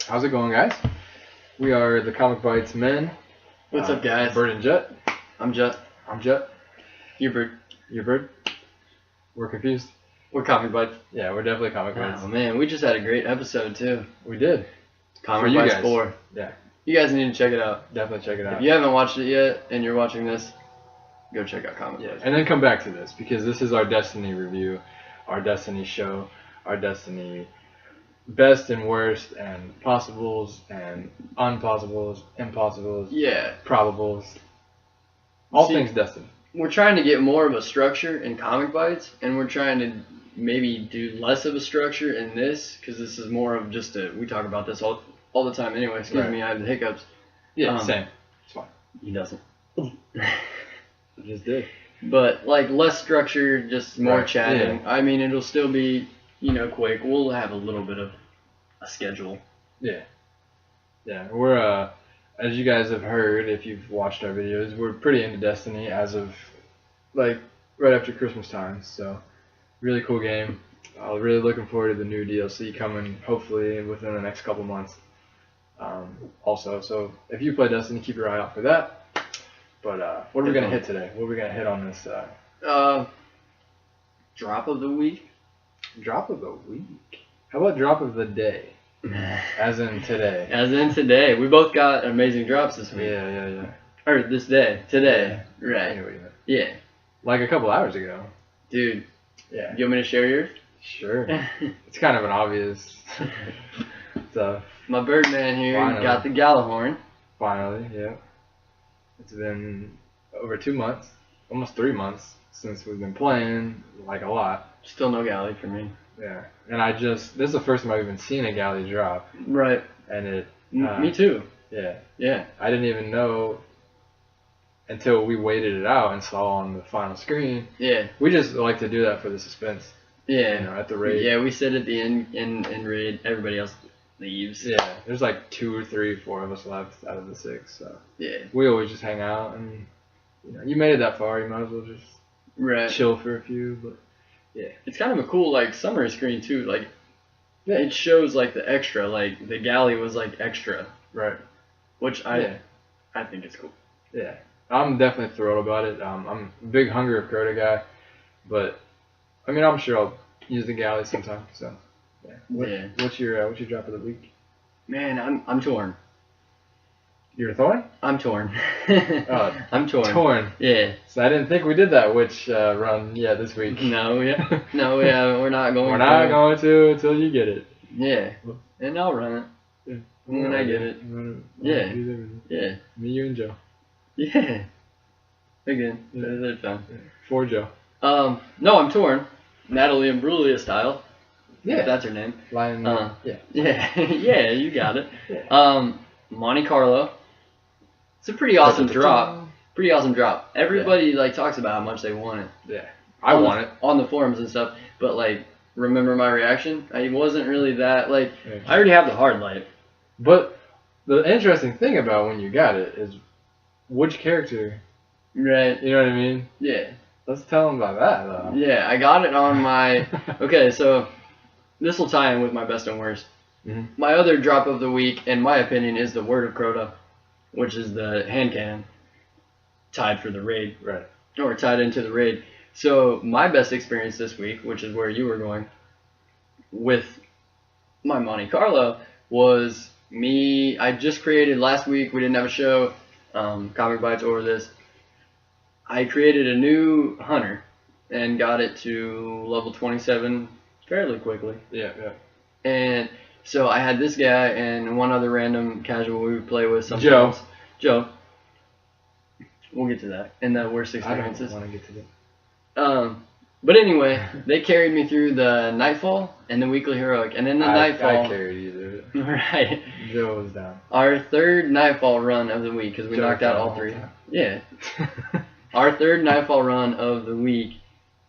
How's it going, guys? We are the Comic Bites men. What's up, guys? Bird and Jutt. I'm Jutt. I'm Jutt. You're Bird. You're Bird. We're confused. We're Comic Bites. Yeah, we're definitely Comic Bites. Oh man, we just had a great episode too. We did. Comic Bites 4. Yeah. You guys need to check it out. Definitely check it out. If you haven't watched it yet and you're watching this, go check out Comic Bites. And then come back to this because this is our Destiny review, our Destiny show, our Destiny best and worst and possibles and unpossibles, impossibles, probables. All things Destiny. We're trying to get more of a structure in Comic Bites, and we're trying to maybe do less of a structure in this, because this is more of just we talk about this all the time anyway. Excuse me, I have the hiccups. Yeah, same. It's fine. He doesn't. I just did. But like less structure, just more chatting. Yeah. I mean, it'll still be, quick. We'll have a little bit of a schedule. Yeah. We're as you guys have heard, if you've watched our videos, we're pretty into Destiny as of like right after Christmas time. So really cool game. Really looking forward to the new DLC coming hopefully within the next couple months. Also, so if you play Destiny, keep your eye out for that. But what are we gonna hit today? What are we gonna hit on this? Drop of the week. Drop of the week. How about drop of the day? As in today. As in today. We both got amazing drops this week. Yeah. Or this day. Today. Yeah. Right. Anyway, yeah. Like a couple hours ago. Dude. Yeah. You want me to share yours? Sure. It's kind of an obvious stuff. My Birdman here got the Galahorn. Finally, yeah. It's been over 2 months, almost 3 months since we've been playing, like a lot. Still no galley for me. Yeah. And this is the first time I've even seen a galley drop. Right. And it... me too. Yeah. Yeah. I didn't even know until we waited it out and saw on the final screen. Yeah. We just like to do that for the suspense. Yeah. At the raid. Yeah, we sit at the end in raid. Everybody else leaves. Yeah. There's like 2 or 3, 4 of us left out of the 6. So yeah. We always just hang out and you made it that far. You might as well just chill for a few. But yeah. It's kind of a cool like summary screen too. Like it shows like the extra. Like the galley was like extra. Right. Which I think is cool. Yeah. I'm definitely thrilled about it. I'm a big Hunger of Crota guy, but I mean I'm sure I'll use the galley sometime. So yeah. What's your drop of the week? Man, I'm torn. You're thorn? I'm torn. I'm torn. Torn. Yeah. So I didn't think we did that witch run this week. No, we haven't. We're not going. We're not going to until you get it. Yeah. And I'll run it. Yeah. When I get it. Yeah. Yeah. Me, you, and Joe. Yeah. Again, they're fun. Yeah. For Joe. No, I'm torn. Natalie Imbruglia style. Yeah. If that's her name. Lion. Yeah. Yeah, you got it. Yeah. Monte Carlo. It's a pretty awesome drop. Pretty awesome drop. Everybody talks about how much they want it. Yeah. I want it. On the forums and stuff. But remember my reaction? I wasn't really that I already have the hard light. But the interesting thing about when you got it is which character. Right. You know what I mean? Yeah. Let's tell them about that though. Yeah, I got it on my okay, so this will tie in with my best and worst. Mm-hmm. My other drop of the week, in my opinion, is the Word of Crota, which is the hand cannon tied for the raid. Right. Or tied into the raid. So my best experience this week, which is where you were going, with my Monte Carlo, was me. I just created last week. We didn't have a show, Comic Bites over this. I created a new hunter and got it to level 27 fairly quickly. Yeah. And so I had this guy and one other random casual we would play with sometimes. Joe. We'll get to that in the worst experiences. I don't want to get to that. But anyway, they carried me through the Nightfall and the Weekly Heroic. And in the Nightfall... I carried either. Right. Joe was down. Our third Nightfall run of the week, because we knocked out all 3. Yeah. Our third Nightfall run of the week,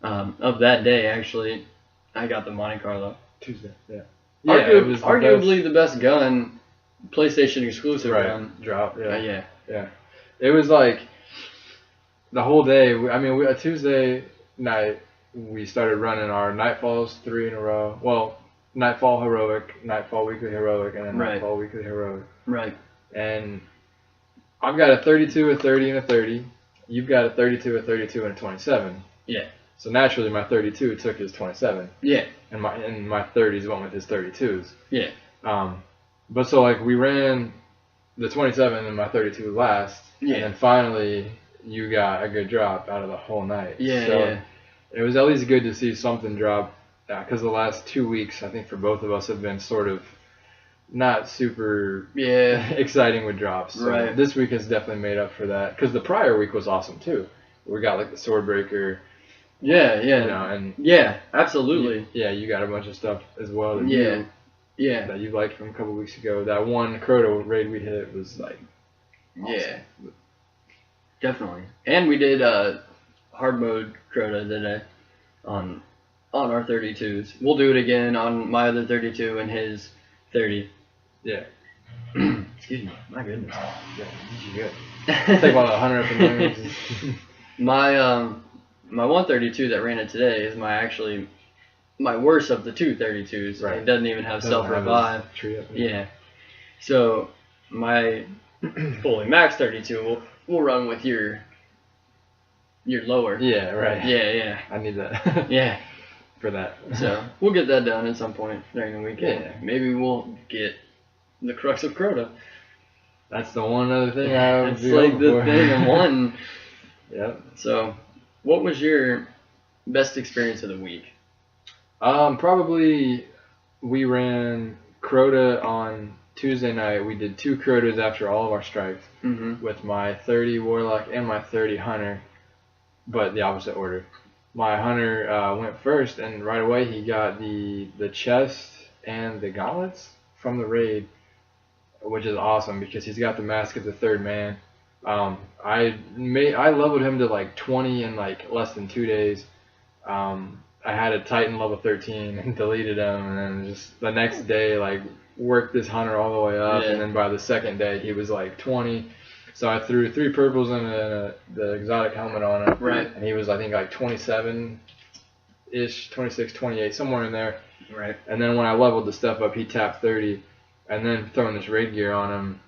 of that day, actually, I got the Monte Carlo. Tuesday, yeah. It was arguably the best gun, PlayStation exclusive gun. Drop, yeah. It was like the whole day. A Tuesday night, we started running our Nightfalls 3 in a row. Well, Nightfall Heroic, Nightfall Weekly Heroic, and then Right. Nightfall Weekly Heroic. Right. And I've got a 32, a 30, and a 30. You've got a 32, a 32, and a 27. Yeah. So naturally, my 32 took his 27. Yeah. And my 30s went with his 32s. Yeah. But so like we ran the 27 and my 32 last. Yeah. And then finally, you got a good drop out of the whole night. Yeah. So Yeah. it was at least good to see something drop. Because the last 2 weeks, I think for both of us, have been sort of not super exciting with drops. So Right. this week has definitely made up for that. Because the prior week was awesome too. We got like the Swordbreaker. Yeah. Yeah. You know, and yeah. Absolutely. you got a bunch of stuff as well that Yeah. you liked from a couple weeks ago. That one Crota raid we hit was like awesome. Yeah. Definitely. And we did hard mode Crota today on our 32s. We'll do it again on my other 32 and his 30. Yeah. Excuse me. My goodness. Yeah, you good. Take about 100 up in there. My 132 that ran it today is my worst of the two 32s. Right. It doesn't even have self revive. Yeah. So my fully max 32 will run with your lower. Yeah, right. Yeah. I need that. Yeah. For that. So we'll get that done at some point during the weekend. Yeah. Maybe we'll get the Crux of Crota. That's the one other thing I would It's be like hoping the for. thing in one. Yep. So, what was your best experience of the week? Probably we ran Crota on Tuesday night. We did 2 Crotas after all of our strikes with my 30 Warlock and my 30 Hunter, but the opposite order. My Hunter went first, and right away he got the chest and the gauntlets from the raid, which is awesome because he's got the Mask of the Third Man. I leveled him to like 20 in like less than 2 days. I had a Titan level 13 and deleted him, and then just the next day like worked this Hunter all the way up, and then by the second day he was like 20. So I threw 3 purples and the exotic helmet on him, Right. and he was I think like 27-ish, 26, 28, somewhere in there. Right. And then when I leveled the stuff up, he tapped 30, and then throwing this raid gear on him,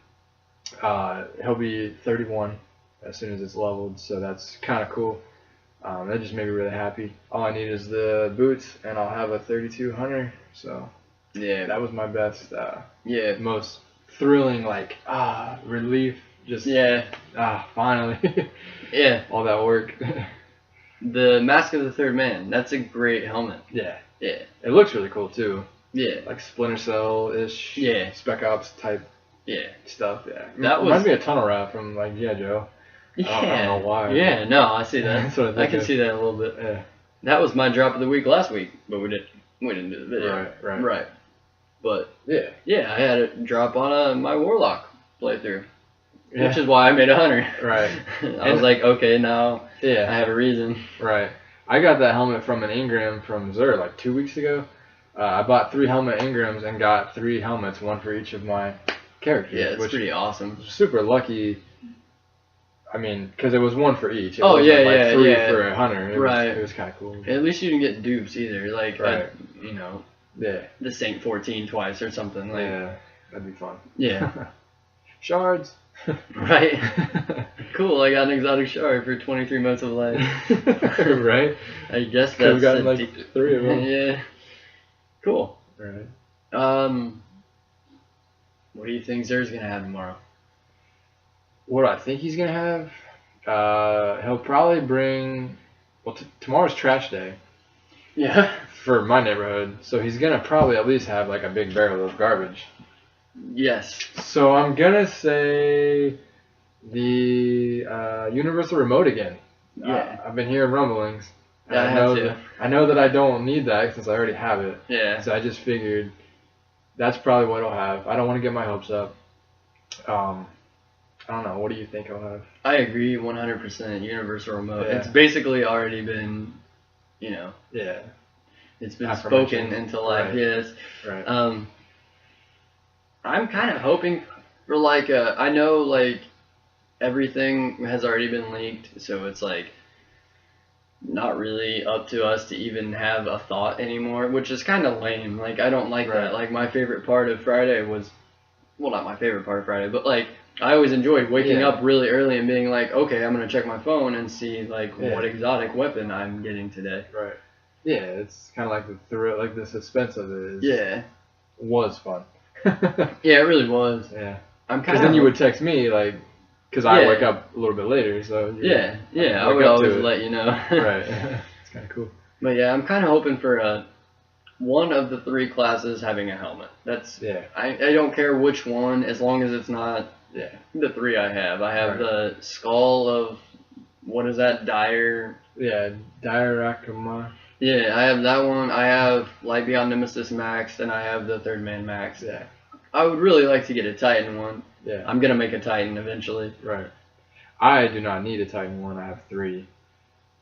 he'll be 31 as soon as it's leveled, so that's kind of cool. That just made me really happy. All I need is the boots, and I'll have a 32 Hunter, so Yeah. that was my best, Yeah. most thrilling, like, relief, just, finally, Yeah. all that work. The Mask of the Third Man. That's a great helmet. Yeah. Yeah. It looks really cool, too. Yeah. Like Splinter Cell-ish, Yeah. Spec Ops type Yeah. stuff, yeah. That reminds was- me of Tunnel Rat from, like, G.I. Joe. Yeah. I don't know why. Yeah. No, I see that. That's what I I think can of. see that a little bit. Yeah. That was my drop of the week last week, but we didn't do the video. Right. But Yeah. yeah, I had it drop on my Warlock playthrough, Yeah. which is why I made a Hunter. Right. I was like, okay, now I Yeah. have a reason. Right. I got that helmet from an Ingram from Zur like 2 weeks ago. I bought 3 helmet Ingrams and got 3 helmets, one for each of my characters. Yeah, it's which pretty awesome. was super lucky. I mean, because it was one for each. It Oh, wasn't yeah, like yeah, 3 yeah. for a Hunter. Right. It was kind of cool. At least you didn't get dupes either. Like, Right. Yeah. the Saint 14 twice or something. Like, Yeah. That'd be fun. yeah. Shards. Right. Cool. I got an exotic shard for 23 months of life. Right. I guess Could have that's gotten like 3 of them. Yeah. Cool. Right. What do you think Zer's gonna have tomorrow? What do I think he's gonna have? He'll probably bring. Well, tomorrow's trash day Yeah. for my neighborhood, so he's gonna probably at least have like a big barrel of garbage. Yes. So I'm gonna say the universal remote again. Yeah. I've been hearing rumblings. Yeah, I have I know that I don't need that since I already have it. Yeah. So I just figured that's probably what he'll have. I don't want to get my hopes up. I don't know. What do you think I'll have? I agree 100%. Universal remote. Yeah. It's basically already been, Yeah. it's been Affirmation. spoken into life. Right. Yes. Right. I'm kind of hoping for like I know like everything has already been leaked, so it's like not really up to us to even have a thought anymore, which is kind of lame. Like, I don't like that. Like, my favorite part of Friday was, well, not my favorite part of Friday, but like, I always enjoyed waking up really early and being like, okay, I'm gonna check my phone and see like what exotic weapon I'm getting today. Right. Yeah, it's kind of like the thrill, like the suspense of it. Was fun. Yeah, it really was. Yeah. I'm kind Because of. then you would text me like, because I wake up a little bit later, so. I would always let you know. Right. It's kind of cool. But yeah, I'm kind of hoping for one of the 3 classes having a helmet. That's I don't care which one, as long as it's not the 3 I have. I have the skull of, what is that, Dire? Yeah, Dirakama. Yeah, I have that one. I have Light Beyond Nemesis Max, and I have the Third Man Max. Yeah. I would really like to get a Titan one. Yeah. I'm gonna make a Titan eventually. Right. I do not need a Titan one. I have 3.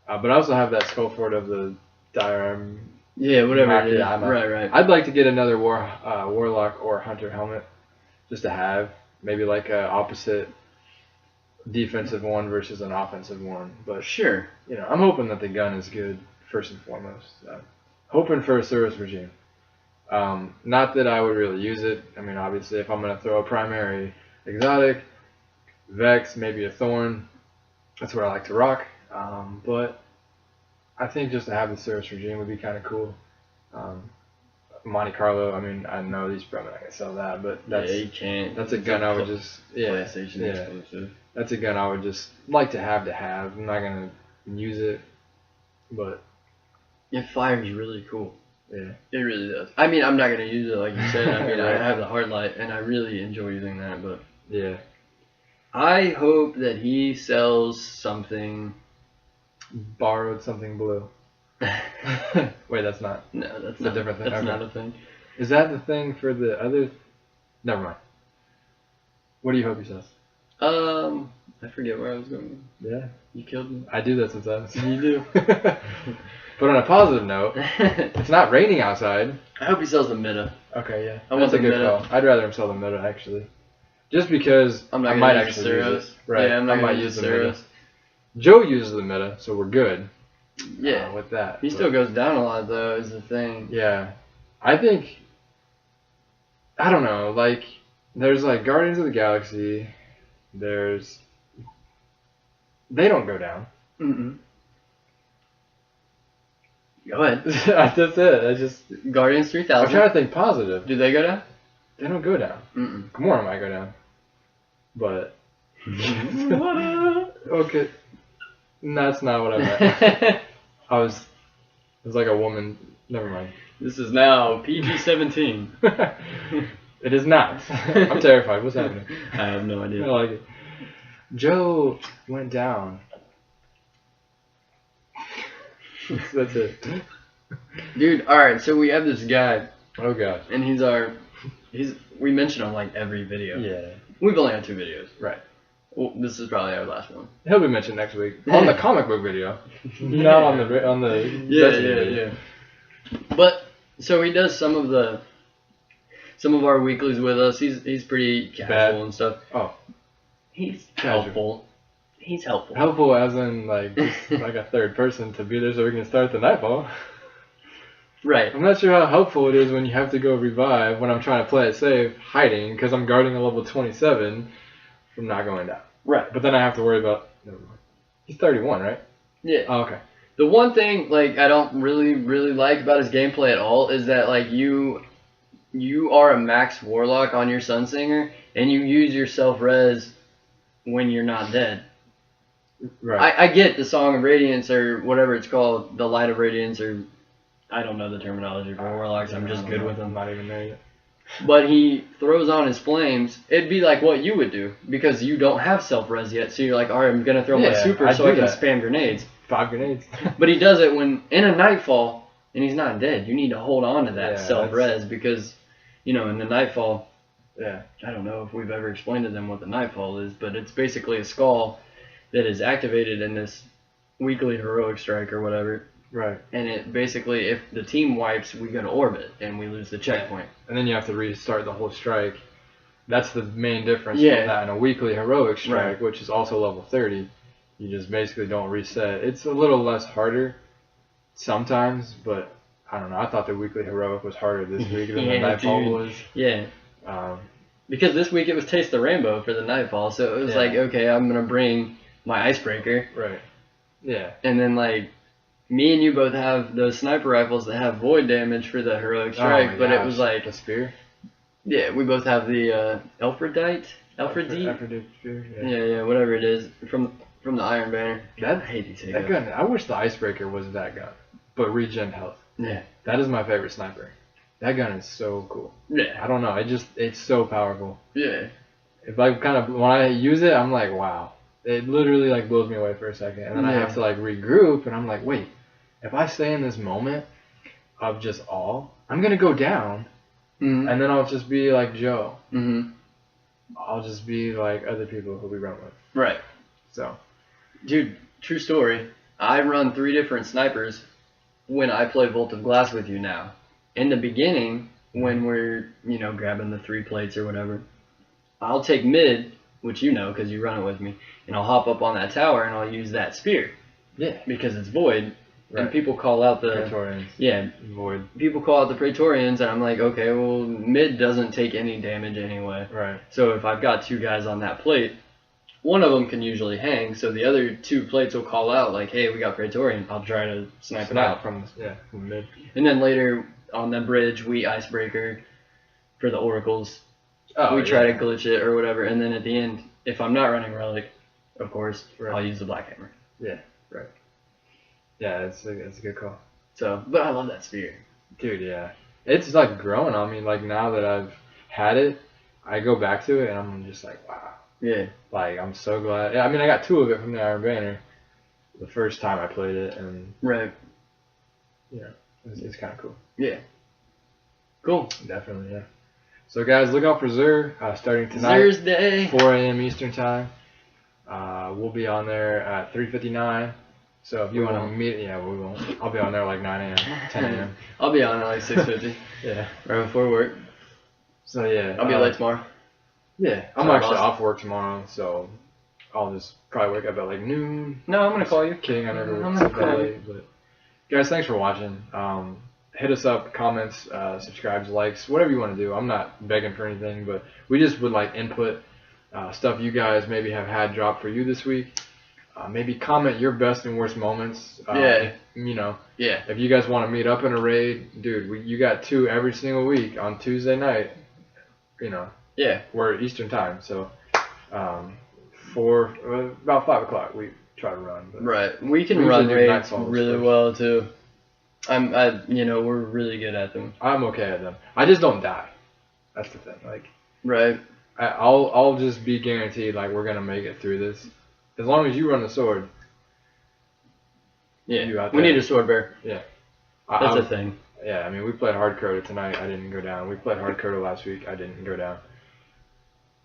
But I also have that skull fort of the Dire. Yeah, whatever it is. Right. I'd like to get another Warlock or Hunter helmet, just to have maybe like a opposite defensive one versus an offensive one. But sure, I'm hoping that the gun is good first and foremost. Hoping for a service regime. Not that I would really use it. I mean, obviously, if I'm gonna throw a primary exotic, Vex, maybe a Thorn, that's what I like to rock. But I think just to have the service regime would be kind of cool. Monte Carlo, I mean, I know he's probably not gonna sell that, but you can't. That's a gun I would just PlayStation exclusive. That's a gun I would just like to have. I'm not gonna use it, but it fires really cool. Yeah, it really does. I mean, I'm not gonna use it like you said. I mean, I have the hard light, and I really enjoy using that. But yeah, I hope that he sells something. Borrowed something blue. Wait, that's not. No, that's a different thing. That's not a thing. Is that the thing for the other? Never mind. What do you hope he says? I forget where I was going. Yeah, you killed me. I do that sometimes. You do. But on a positive note, it's not raining outside. I hope he sells the Meta. Okay, yeah, that's a good call. I'd rather him sell the Meta actually, just because I might actually use it. Right, yeah, I might use the Meta. Joe uses the Meta, so we're good. Yeah, with that. He still goes down a lot though, is the thing. Yeah, I think. I don't know. Like, there's like Guardians of the Galaxy. There's. They don't go down. Go ahead. That's it. I just Guardians 3000. I'm trying to think positive. Do they go down? They don't go down. Gamora might go down, but okay, that's not what I meant. It was like a woman. Never mind. This is now PG-17. It is not. I'm terrified. What's happening? I have no idea. I like it. Joe went down. That's it. Dude, alright, so we have this guy. Oh god. And we mention him like every video. Yeah. We've only had 2 videos. Right. Well, this is probably our last one. He'll be mentioned next week. On the comic book video. Not on the Yeah. But so he does some of our weeklies with us. He's pretty casual and stuff. Oh. He's helpful. He's helpful. Helpful as in like just like a third person to be there so we can start the nightfall. Right. I'm not sure how helpful it is when you have to go revive when I'm trying to play it safe, hiding, because I'm guarding a level 27 from not going down. Right. But then I have to worry about... Never mind. He's 31, right? Yeah. Oh, okay. The one thing like I don't really like about his gameplay at all is that like you are a max warlock on your Sunsinger and you use your self-res when you're not dead. Right. I get the Song of Radiance or whatever it's called, the Light of Radiance, or I don't know the terminology for warlocks. I'm just good with them. I'm not even there yet. But he throws on his flames. It'd be like what you would do because you don't have self-res yet. So you're like, all right, I'm gonna throw my super so I can spam grenades. 5 grenades. But he does it when in a nightfall and he's not dead. You need to hold on to that self-res because, in the nightfall. Yeah. I don't know if we've ever explained to them what the nightfall is, but it's basically a skull that is activated in this weekly heroic strike or whatever. Right. And it basically, if the team wipes, we go to orbit and we lose the checkpoint. And then you have to restart the whole strike. That's the main difference from that and a weekly heroic strike, which is also level 30. You just basically don't reset. It's a little less harder sometimes, but I don't know. I thought the weekly heroic was harder this week than the nightfall was. Yeah. Um, Because this week it was Taste the Rainbow for the nightfall, so it was like, okay, I'm gonna bring my icebreaker. Right. Yeah. And then like, me and you both have those sniper rifles that have void damage for the heroic strike, but it was like the spear. Yeah, we both have the Elfridite spear. Yeah, whatever it is from the Iron Banner. God, I hate these that gun. I wish the icebreaker was that gun, but regen health. Yeah. That is my favorite sniper. That gun is so cool. Yeah. I don't know. It's so powerful. Yeah. If I when I use it, I'm like, wow. It literally like blows me away for a second, and then I have to like regroup, and I'm like, wait, if I stay in this moment of just awe, I'm gonna go down, and then I'll just be like Joe. I'll just be like other people who we run with. Right. So, dude, true story. I run 3 different snipers when I play Vault of Glass with you now. In the beginning, when we're grabbing the 3 plates or whatever, I'll take mid, which you know because you run it with me, and I'll hop up on that tower and I'll use that spear. Yeah. Because it's void. Right. And people call out the Praetorians. Yeah. Void. People call out the Praetorians, and I'm like, okay, well, mid doesn't take any damage anyway. Right. So if I've got 2 guys on that plate, one of them can usually hang, so the other 2 plates will call out like, hey, we got Praetorian. I'll try to snipe it out. From mid. And then later on the bridge, we icebreaker for the oracles. Oh, we try to glitch it or whatever, and then at the end, if I'm not running relic, of course, I'll use the black hammer. Yeah, right. Yeah, it's a good call. So, but I love that spear. Dude, yeah. It's like growing on me. Like now that I've had it, I go back to it and I'm just like, wow. Yeah. Like I'm so glad. Yeah, I mean, I got 2 of it from the Iron Banner the first time I played it, and right. Yeah, it's kind of cool. Yeah. Cool. Definitely, yeah. So guys, look out for Zur starting tonight. Thursday. 4 a.m. Eastern time. We'll be on there at 3:59. So if you want to meet, we won't. I'll be on there like 9 a.m., 10 a.m. I'll be on at like 6:50. Yeah. Right before work. So yeah. I'll be late tomorrow. Yeah. I'm actually off work tomorrow, so I'll just probably wake up at like noon. No, I'm gonna call you. Kidding, I never wake up that late. But guys, thanks for watching. Hit us up, comments, subscribes, likes, whatever you want to do. I'm not begging for anything, but we just would like input stuff you guys maybe have had drop for you this week. Maybe comment your best and worst moments. Yeah. Yeah. If you guys want to meet up in a raid, dude, you got 2 every single week on Tuesday night. Yeah. We're Eastern time, so about 5 o'clock we try to run. But right. We can run raids really well too. We're really good at them. I'm okay at them. I just don't die. That's the thing. Like. Right. I'll just be guaranteed like we're gonna make it through this. As long as you run the sword. Yeah. We need a sword bear. Yeah. That's a thing. Yeah, I mean we played hard Crota tonight, I didn't go down. We played hard Crota last week, I didn't go down.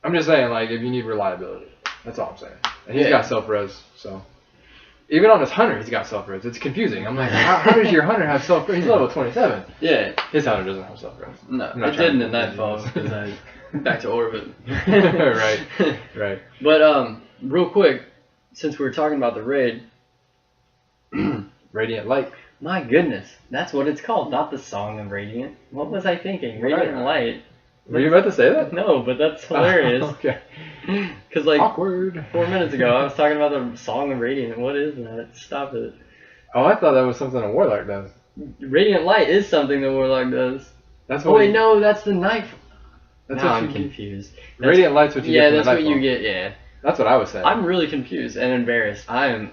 I'm just saying, like, if you need reliability. That's all I'm saying. And he's got self-res, so. Even on his hunter, he's got self-res. It's confusing. I'm like, how does your hunter have self-res? He's level 27. Yeah. His hunter doesn't have self-res. No, it didn't in Nightfall because I back to orbit. Right. But real quick, since we were talking about the raid, Radiant Light. My goodness, that's what it's called, not the Song of Radiant. What was I thinking? Radiant Light. Were you about to say that? No, but that's hilarious. Okay. Because like awkward. 4 minutes ago, I was talking about the Song of Radiant. What is that? Stop it. Oh, I thought that was something a Warlock does. Radiant Light is something the Warlock does. That's what. No, that's the knife. That's now what I'm confused. Radiant Light's what you get. Yeah, that's what you get. Yeah. That's what I was saying. I'm really confused and embarrassed. I'm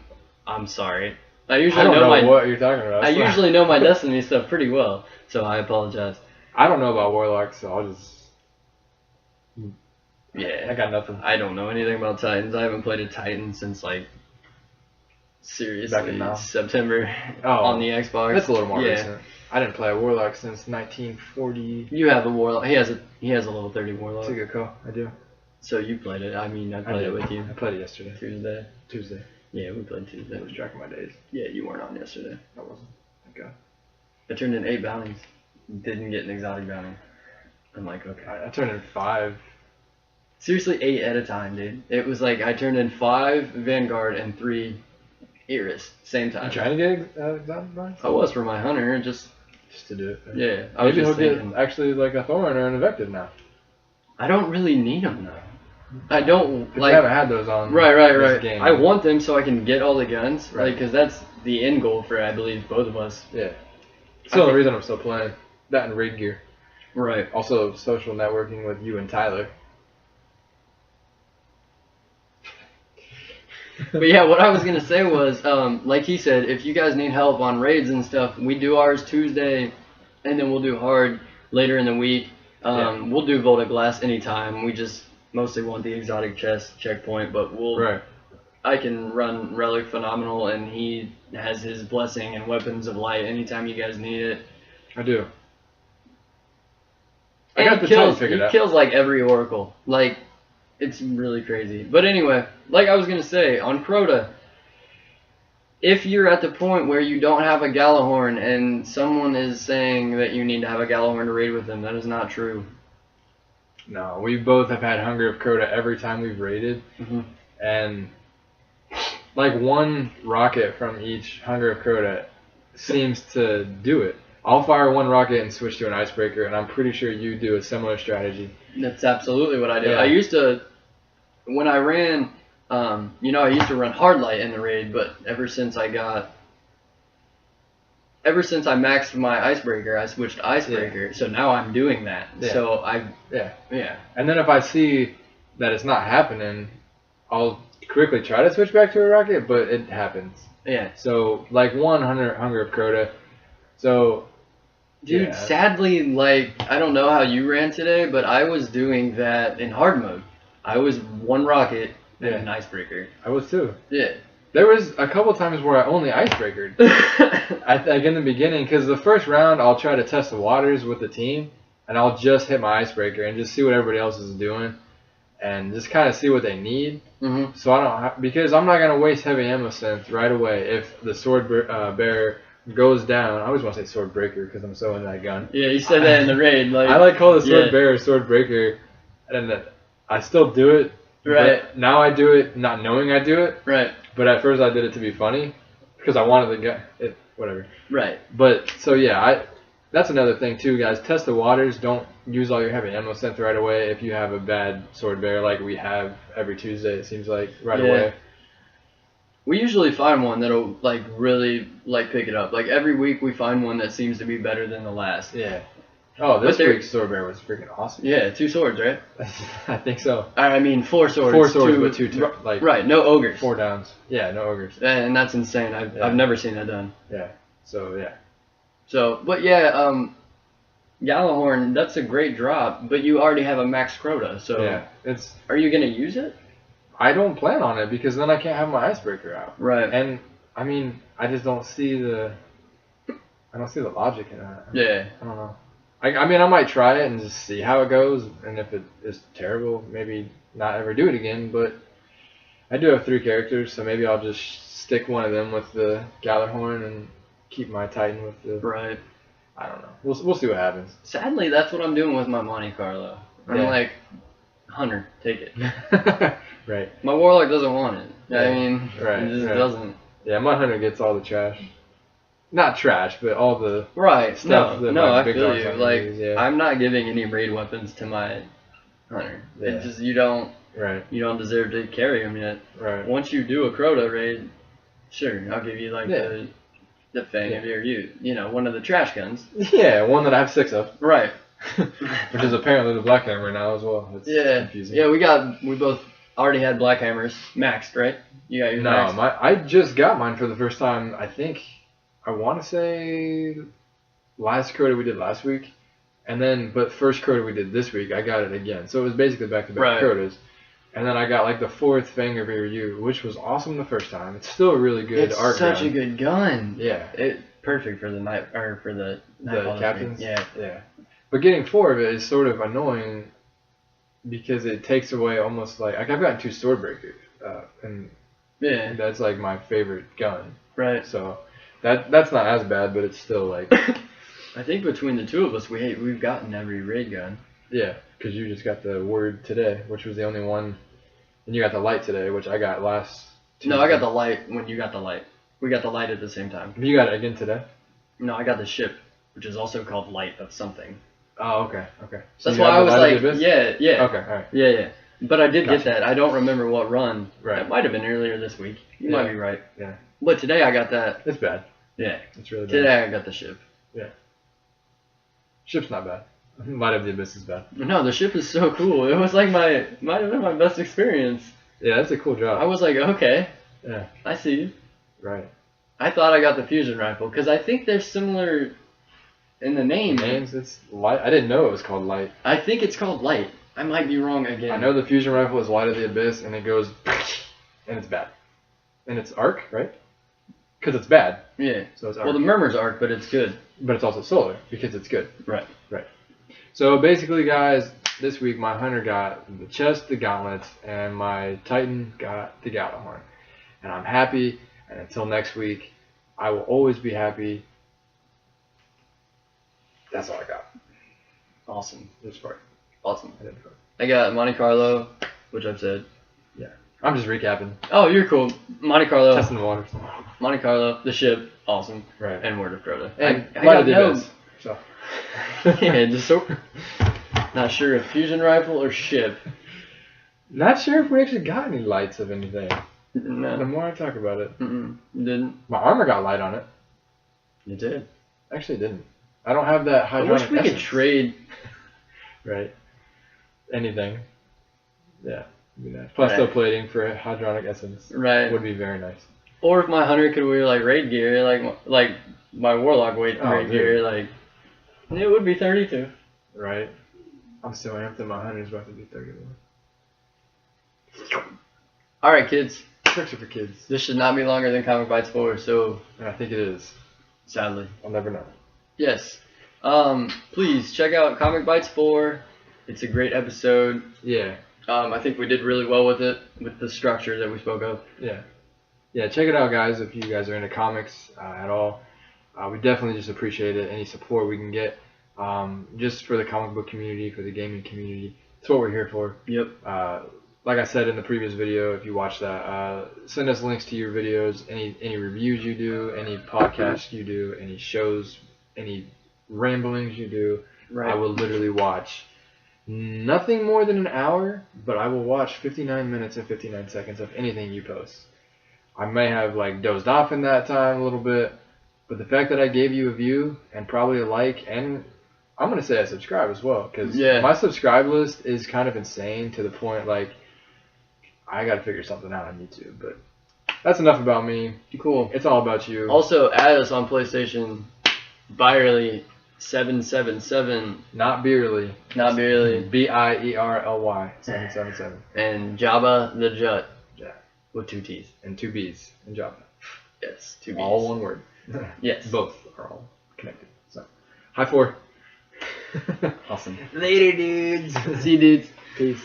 sorry. I don't know what you're talking about. I usually know my Destiny stuff pretty well, so I apologize. I don't know about Warlock, so I'll just. Yeah. I got nothing. I don't know anything about Titans. I haven't played a Titan since seriously September on the Xbox. That's a little more recent. I didn't play a Warlock since 1940. You have a Warlock. He has a level 30 Warlock. That's a good call. I do. So you played it. I mean, I played it with you. I played it yesterday. Tuesday. Yeah, we played Tuesday. I was tracking my days. Yeah, you weren't on yesterday. I wasn't. Thank God. I turned in 8 bounties. Didn't get an exotic bounty. I'm like, okay. I turned in 5. Seriously, 8 at a time, dude. It was like I turned in 5 Vanguard and 3 Iris same time. You trying to get exotic bonds? I was for my hunter, just to do it. yeah. I was Maybe just he'll thinking. get actually like a thorn or an evective now. I don't really need them though. I don't You like. haven't had those on. Right. Game. I want them so I can get all the guns, Right. because that's the end goal for I believe both of us. Yeah. It's the only reason I'm still playing. That and raid gear. Right. Also, social networking with you and Tyler. But yeah, what I was gonna say was, like he said, if you guys need help on raids and stuff, we do ours Tuesday, and then we'll do hard later in the week. We'll do Volta Glass anytime. We just mostly want the exotic chest checkpoint, but we'll. Right. I can run Relic Phenomenal, and he has his blessing and weapons of light anytime you guys need it. I do. I And got the he kills, type figured he out. kills like every oracle. Like, it's really crazy. But anyway, like I was gonna say, on Crota, if you're at the point where you don't have a Galahorn and someone is saying that you need to have a Galahorn to raid with them, that is not true. No, we both have had Hunger of Crota every time we've raided, and like one rocket from each Hunger of Crota seems to do it. I'll fire one rocket and switch to an icebreaker, and I'm pretty sure you do a similar strategy. That's absolutely what I do. Yeah. I used to, when I ran, I used to run hard light in the raid, but ever since I maxed my icebreaker, I switched to icebreaker. So now I'm doing that. Yeah. So Yeah. And then if I see that it's not happening, I'll quickly try to switch back to a rocket, but it happens. Yeah. So like one Hunger of Crota. So dude, sadly, like I don't know how you ran today, but I was doing that in hard mode. I was one rocket and an icebreaker. I was too. Yeah. There was a couple times where I only icebreakered. Like in the beginning, because the first round I'll try to test the waters with the team, and I'll just hit my icebreaker and just see what everybody else is doing, and just kind of see what they need. So I don't because I'm not gonna waste heavy ammo synth right away if the sword bearer goes down. I always want to say sword breaker because I'm so into that gun. Yeah, you said that in the raid. Like I like call the sword bearer sword breaker, and I still do it. Right. But now I do it not knowing I do it. Right. But at first I did it to be funny because I wanted the guy. Whatever. Right. But so yeah, that's another thing too, guys. Test the waters. Don't use all your heavy ammo synth right away if you have a bad sword bearer like we have every Tuesday. It seems like right away. We usually find one that'll like really like pick it up. Like every week we find one that seems to be better than the last. Yeah. Oh, this week's sword bearer was freaking awesome. Yeah, 2 swords, right? I think so. I mean 4 swords. 4 swords with 2 like right, no ogres. 4 downs. Yeah, no ogres. And that's insane. I've never seen that done. Yeah. So yeah. So, but yeah, Galahorn, that's a great drop, but you already have a max Crota, so yeah, are you gonna use it? I don't plan on it because then I can't have my icebreaker out. Right. And I mean, I just don't see the logic in that. Yeah. I don't know. I mean, I might try it and just see how it goes, and if it is terrible, maybe not ever do it again. But I do have 3 characters, so maybe I'll just stick one of them with the Galahorn and keep my Titan with the. Right. I don't know. We'll see what happens. Sadly, that's what I'm doing with my Monte Carlo. I'm like, Hunter, take it. Right. My Warlock doesn't want it. Yeah. I mean, it just doesn't. Yeah, my Hunter gets all the trash. Not trash, but all the stuff. That No, my I big feel dogs you. aren't Like, gonna use, I'm not giving any raid weapons to my Hunter. Yeah. It just you don't deserve to carry them yet. Right. Once you do a Crota raid, sure, I'll give you like the Fang of your youth. You know, one of the trash guns. Yeah, one that I have 6 of. Right. Which is apparently the Black Hammer now as well. It's confusing. Yeah, we both already had Black Hammers maxed, right? You got yours maxed? I just got mine for the first time. I think I want to say last Crota we did last week, and then but first Crota we did this week I got it again. So it was basically back to back Crotas, and then I got like the 4th Fang of you, which was awesome the first time. It's still a really good it's art such gun. a good gun. Yeah, perfect for the night for the captains. Yeah. But getting 4 of it is sort of annoying because it takes away almost like I've gotten 2 sword breakers, and that's like my favorite gun. Right. So that's not as bad, but it's still like I think between the 2 of us we've gotten every raid gun. Yeah. because you just got the word today, which was the only one, and you got the light today, which I got last Tuesday. No, I got the light when you got the light. We got the light at the same time. You got it again today? No, I got the ship, which is also called light of something. Oh, okay. So That's you why got I the was Light like, of the Abyss? yeah. Okay, all right. Yeah. But I did Gotcha. get that. I don't remember what run. Right. It might have been earlier this week. You might be right. Yeah. But today I got that. It's bad. Yeah. It's really bad. Today I got the ship. Ship's not bad. Light of the Abyss is bad. No, the ship is so cool. It was like might have been my best experience. Yeah, that's a cool job. I was like, okay. Yeah. I see you. Right. I thought I got the fusion rifle because I think they're similar in the name. Names, it's light. I didn't know it was called light. I think it's called light. I might be wrong again. I know the fusion rifle is Light of the Abyss, and it goes, and it's bad. And it's arc, right? Because it's bad. Yeah. So it's arc. Well, the murmur's arc, but it's good. But it's also solar, because it's good. Right. So basically, guys, this week my hunter got the chest, the gauntlets, and my titan got the Gallahorn. And I'm happy, and until next week, I will always be happy. That's all I got. Awesome. This part. Awesome. I didn't vote. I got Monte Carlo, which I've said. I'm just recapping. Oh, you're cool. Monte Carlo. Testing the waters. Monte Carlo, the ship, awesome. Right. And Word of Crota. And I Light got of the no. Abyss. So. Yeah, just so. Not sure if fusion rifle or ship. Not sure if we actually got any lights of anything. The No. more I talk about it. Didn't. My armor got light on it. You did. Actually, it didn't. I don't have that I hydronic wish we could essence. trade. Right. Anything. Yeah. Would be nice. Plasto Right. plating for hydronic essence Right. would be very nice. Or if my hunter could wear like raid gear, like my warlock weight Oh, raid dude. gear, like it would be 32. Right. I'm so amped that my hunter's about to be 31. All right, kids. Tricks are for kids. This should not be longer than Comic Bites 4. So And I think it is. sadly, I'll never know. yes. Please check out Comic Bites 4. It's a great episode. Yeah. I think we did really well with it, with the structure that we spoke of. Yeah. Yeah, check it out, guys, if you guys are into comics at all. We definitely just appreciate it. Any support we can get, just for the comic book community, for the gaming community. That's what we're here for. Yep. Like I said in the previous video, if you watched that, send us links to your videos, any reviews you do, any podcasts you do, any shows, any ramblings you do. Right. I will literally watch nothing more than an hour, but I will watch 59 minutes and 59 seconds of anything you post. I may have like dozed off in that time a little bit, but the fact that I gave you a view and probably a like, and I'm going to say I subscribe as well, because my subscribe list is kind of insane to the point like I got to figure something out on YouTube. But that's enough about me. Cool. It's all about you. Also, add us on PlayStation. Byerly 777. Not Beerly. Not Byerly. Bierly 777. And Jabbathejutt. Yeah. With 2 T's. And 2 B's in Java. Yes, 2 B's. All one word. Yes. Both are all connected. So, high 4. Awesome. Later, dudes. See you, dudes. Peace.